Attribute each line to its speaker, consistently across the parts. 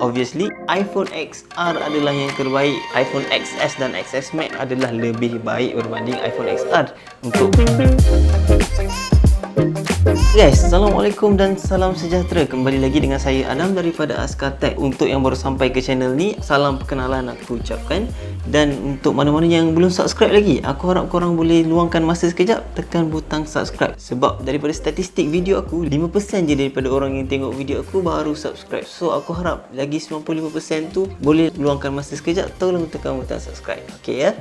Speaker 1: Obviously, iPhone XR adalah yang terbaik. iPhone XS dan XS Max adalah lebih baik berbanding iPhone XR. Guys, Assalamualaikum dan salam sejahtera. Kembali lagi dengan saya Adam daripada ASUS Tech. Untuk yang baru sampai ke channel ni, salam perkenalan aku ucapkan. Dan untuk mana-mana yang belum subscribe lagi, aku harap korang boleh luangkan masa sekejap, tekan butang subscribe. Sebab daripada statistik video aku, 5% je daripada orang yang tengok video aku baru subscribe. So aku harap lagi 95% tu boleh luangkan masa sekejap, tolong tekan butang subscribe. Okay ya.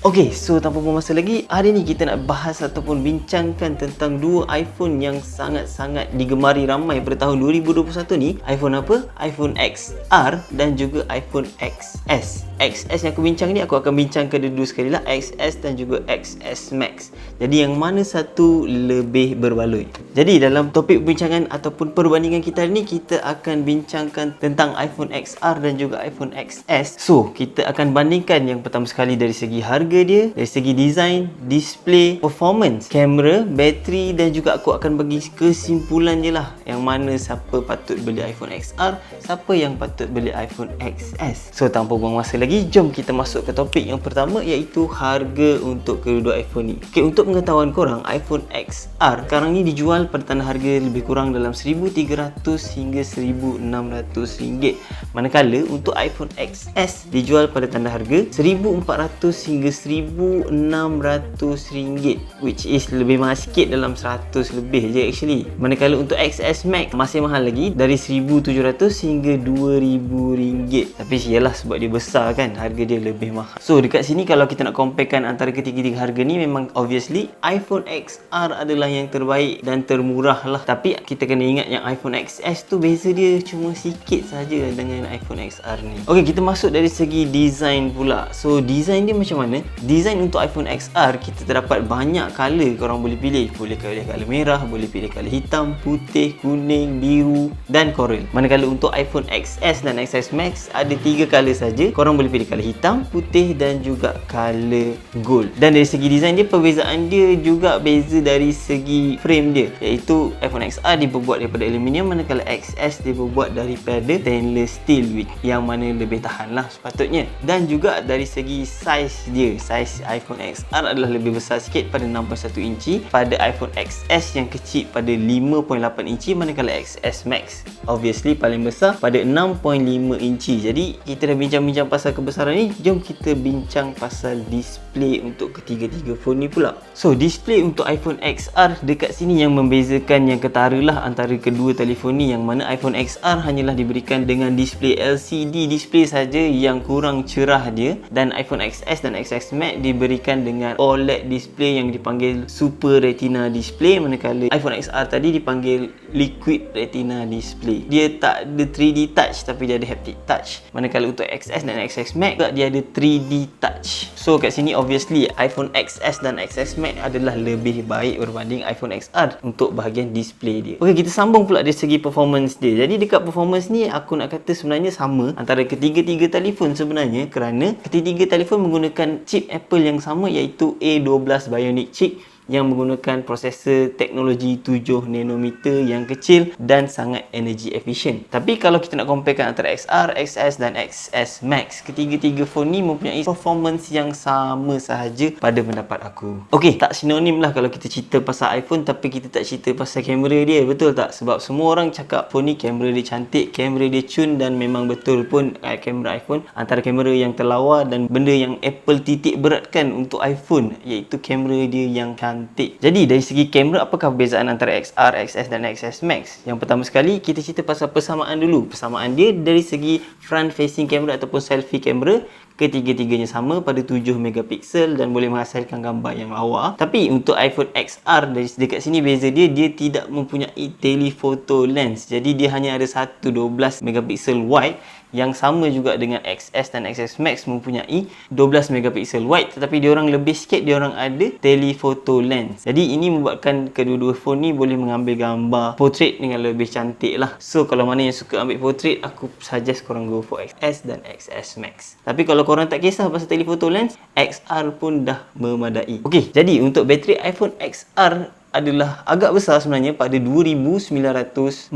Speaker 1: Okay, so tanpa buang masa lagi, hari ni kita nak bahas ataupun bincangkan tentang dua iPhone yang sangat-sangat digemari ramai pada tahun 2021 ni. iPhone apa? iPhone XR dan juga iPhone XS. XS yang aku bincang ni, aku akan bincangkan dulu sekali lah, XS dan juga XS Max. Jadi yang mana satu lebih berbaloi? Jadi dalam topik perbincangan ataupun perbandingan kita hari ni, kita akan bincangkan tentang iPhone XR dan juga iPhone XS. So, kita akan bandingkan yang pertama sekali dari segi harga dia, dari segi design, display, performance, kamera, bateri, dan juga aku akan bagi kesimpulan je lah yang mana siapa patut beli iPhone XR, siapa yang patut beli iPhone XS. So tanpa buang masa lagi, jom kita masuk ke topik yang pertama, iaitu harga untuk kedua iPhone ni. Okay, untuk pengetahuan korang, iPhone XR sekarang ni dijual pada tanda harga lebih kurang dalam RM1,300 hingga RM1,600, manakala untuk iPhone XS dijual pada tanda harga RM1,400 hingga RM1,600, which is lebih mahal sikit, dalam 100 lebih je actually. Manakala untuk XS Max masih mahal lagi, dari RM1,700 hingga RM2,000. Tapi iyalah, sebab dia besar kan, harga dia lebih mahal. So dekat sini kalau kita nak comparekan antara ketiga-tiga harga ni, memang obviously iPhone XR adalah yang terbaik dan termurah lah. Tapi kita kena ingat yang iPhone XS tu beza dia cuma sikit saja dengan iPhone XR ni. Okay, kita masuk dari segi design pula. So design dia macam mana? Design untuk iPhone XR, kita terdapat banyak color korang boleh pilih. Boleh pilih color merah, boleh pilih color hitam, putih, kuning, biru dan coral. Manakala untuk iPhone XS dan XS Max ada 3 color saja. Korang boleh pilih color hitam, putih dan juga color gold. Dan dari segi design dia, perbezaan dia juga beza dari segi frame dia, iaitu iPhone XR dibuat daripada aluminium, manakala XS dibuat daripada stainless steel, yang mana lebih tahan lah sepatutnya. Dan juga dari segi size dia, saiz iPhone XR adalah lebih besar sikit pada 6.1 inci, pada iPhone XS yang kecil pada 5.8 inci, manakala XS Max obviously paling besar pada 6.5 inci. Jadi kita dah bincang-bincang pasal kebesaran ni, jom kita bincang pasal display untuk ketiga-tiga phone ni pula. So display untuk iPhone XR dekat sini yang membezakan, yang ketara lah antara kedua telefon ni, yang mana iPhone XR hanyalah diberikan dengan display LCD display saja yang kurang cerah dia, dan iPhone XS dan XS Max diberikan dengan OLED display yang dipanggil Super Retina display, manakala iPhone XR tadi dipanggil Liquid Retina display. Dia tak ada 3D touch tapi dia ada haptic touch, manakala untuk XS dan XS Max dia ada 3D touch. So kat sini obviously iPhone XS dan XS Max adalah lebih baik berbanding iPhone XR untuk bahagian display dia. Okey, kita sambung pula dari segi performance dia. Jadi dekat performance ni, aku nak kata sebenarnya sama antara ketiga-tiga telefon sebenarnya, kerana ketiga-tiga telefon menggunakan chip Apple yang sama, iaitu A12 Bionic chip yang menggunakan prosesor teknologi 7 nanometer yang kecil dan sangat energy efficient. Tapi kalau kita nak comparekan antara XR, XS dan XS Max, ketiga-tiga phone ni mempunyai performance yang sama sahaja pada pendapat aku. Okey, tak sinonim lah kalau kita cerita pasal iPhone tapi kita tak cerita pasal kamera dia, betul tak? Sebab semua orang cakap phone ni kamera dia cantik, kamera dia cun, dan memang betul pun kamera iPhone antara kamera yang terlawa dan benda yang Apple titik beratkan untuk iPhone, iaitu kamera dia yang cantik. Jadi dari segi kamera, apakah perbezaan antara XR, XS dan XS Max? Yang pertama sekali, kita cerita pasal persamaan dulu. Persamaan dia dari segi front facing camera ataupun selfie camera, ketiga-tiganya sama pada 7 megapiksel dan boleh menghasilkan gambar yang lawa. Tapi untuk iPhone XR, dari dekat sini beza dia, dia tidak mempunyai telephoto lens. Jadi dia hanya ada satu 12 megapiksel wide, yang sama juga dengan XS dan XS Max mempunyai 12 megapiksel wide, tetapi diorang lebih sikit, diorang ada telephoto lens. Jadi ini membuatkan kedua-dua phone ni boleh mengambil gambar portrait dengan lebih cantik lah. So kalau mana yang suka ambil portrait, aku suggest korang go for XS dan XS Max. Tapi kalau korang tak kisah pasal telephoto lens, XR pun dah memadai. Okey, jadi untuk bateri iPhone XR adalah agak besar sebenarnya pada 2942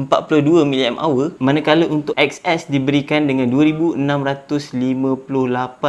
Speaker 1: mAh, manakala untuk XS diberikan dengan 2658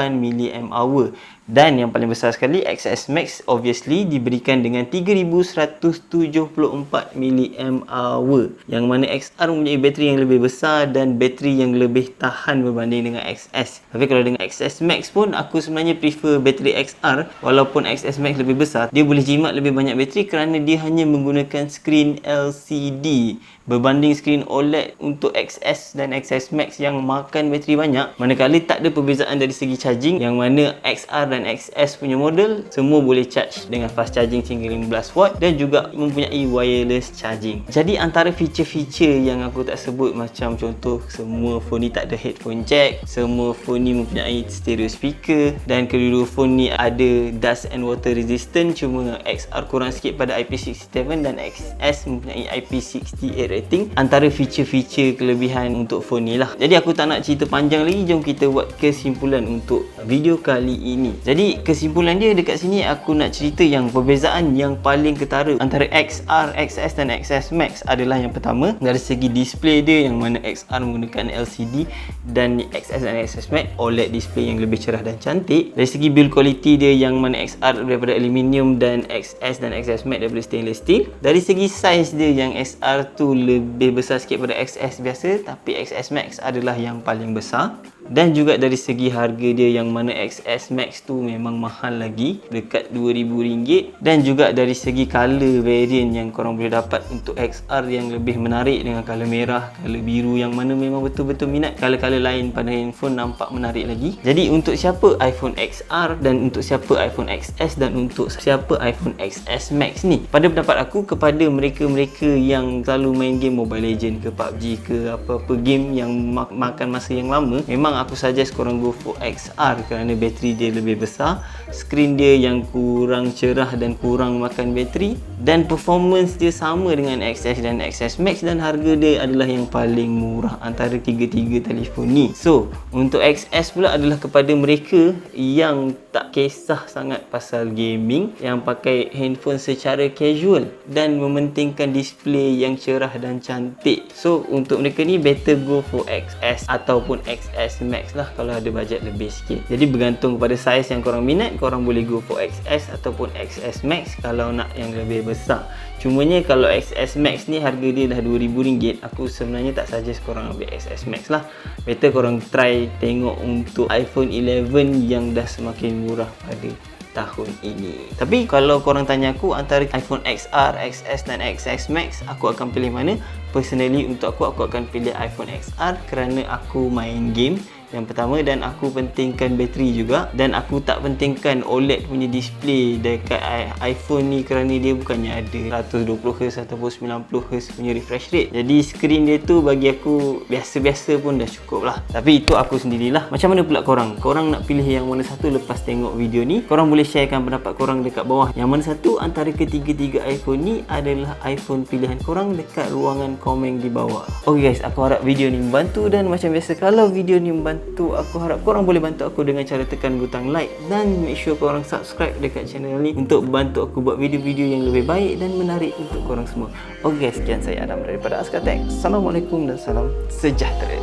Speaker 1: mAh. Dan yang paling besar sekali, XS Max obviously diberikan dengan 3174 mAh, yang mana XR mempunyai bateri yang lebih besar dan bateri yang lebih tahan berbanding dengan XS. Tapi kalau dengan XS Max pun aku sebenarnya prefer bateri XR. Walaupun XS Max lebih besar, dia boleh jimat lebih banyak bateri kerana dia hanya menggunakan skrin LCD berbanding skrin OLED untuk XS dan XS Max yang makan bateri banyak. Manakala tak ada perbezaan dari segi charging, yang mana XR dan XS punya model semua boleh charge dengan fast charging hingga 15 watt dan juga mempunyai wireless charging. Jadi antara feature-feature yang aku tak sebut, macam contoh semua phone ni tak ada headphone jack, semua phone ni mempunyai stereo speaker, dan kedua-dua phone ni ada dust and water resistant. Cuma XR kurang sikit pada IP67 dan XS mempunyai IP68 rating. Antara feature-feature kelebihan untuk phone ni lah. Jadi aku tak nak cerita panjang lagi, jom kita buat kesimpulan untuk video kali ini. Jadi kesimpulan dia dekat sini, aku nak cerita yang perbezaan yang paling ketara antara XR, XS dan XS Max adalah yang pertama, dari segi display dia, yang mana XR menggunakan LCD dan XS dan XS Max OLED display yang lebih cerah dan cantik. Dari segi build quality dia, yang mana XR daripada aluminium dan XS dan XS Max daripada stainless steel. Dari segi size dia, yang XR tu lebih besar sikit pada XS biasa, tapi XS Max adalah yang paling besar. Dan juga dari segi harga dia, yang mana XS Max tu memang mahal lagi, dekat RM2,000. Dan juga dari segi color variant yang korang boleh dapat untuk XR yang lebih menarik, dengan color merah, color biru, yang mana memang betul-betul minat. Color-color lain pada handphone nampak menarik lagi. Jadi untuk siapa iPhone XR, dan untuk siapa iPhone XS, dan untuk siapa iPhone XS Max ni, pada pendapat aku, kepada mereka-mereka yang selalu main game Mobile Legend ke PUBG ke apa-apa game yang makan masa yang lama, memang aku suggest korang go for XR kerana bateri dia lebih besar, skrin dia yang kurang cerah dan kurang makan bateri, dan performance dia sama dengan XS dan XS Max, dan harga dia adalah yang paling murah antara tiga-tiga telefon ni. So untuk XS pula adalah kepada mereka yang tak kisah sangat pasal gaming, yang pakai handphone secara casual dan mementingkan display yang cerah dan cantik. So untuk mereka ni better go for XS ataupun XS Max lah kalau ada bajet lebih sikit. Jadi bergantung kepada size yang korang minat, korang boleh go for XS ataupun XS Max kalau nak yang lebih besar. Cumanya kalau XS Max ni harga dia dah RM2,000, aku sebenarnya tak suggest korang ambil XS Max lah. Better korang try tengok untuk iPhone 11 yang dah semakin murah pada tahun ini. Tapi kalau korang tanya aku antara iPhone XR, XS dan XS Max, aku akan pilih mana? Personally untuk aku akan pilih iPhone XR kerana aku main game yang pertama, dan aku pentingkan bateri juga, dan aku tak pentingkan OLED punya display dekat iPhone ni kerana dia bukannya ada 120Hz ataupun 90Hz punya refresh rate. Jadi skrin dia tu bagi aku biasa-biasa pun dah cukup lah. Tapi itu aku sendirilah. Macam mana pula korang? Korang nak pilih yang mana satu lepas tengok video ni? Korang boleh sharekan pendapat korang dekat bawah. Yang mana satu antara ketiga-tiga iPhone ni adalah iPhone pilihan korang dekat ruangan komen di bawah. Okay guys, aku harap video ni membantu, dan macam biasa kalau video ni membantu, aku harap korang boleh bantu aku dengan cara tekan butang like, dan make sure korang subscribe dekat channel ni untuk bantu aku buat video-video yang lebih baik dan menarik untuk korang semua. Okay guys, sekian saya Adam daripada Askartek. Assalamualaikum dan salam sejahtera.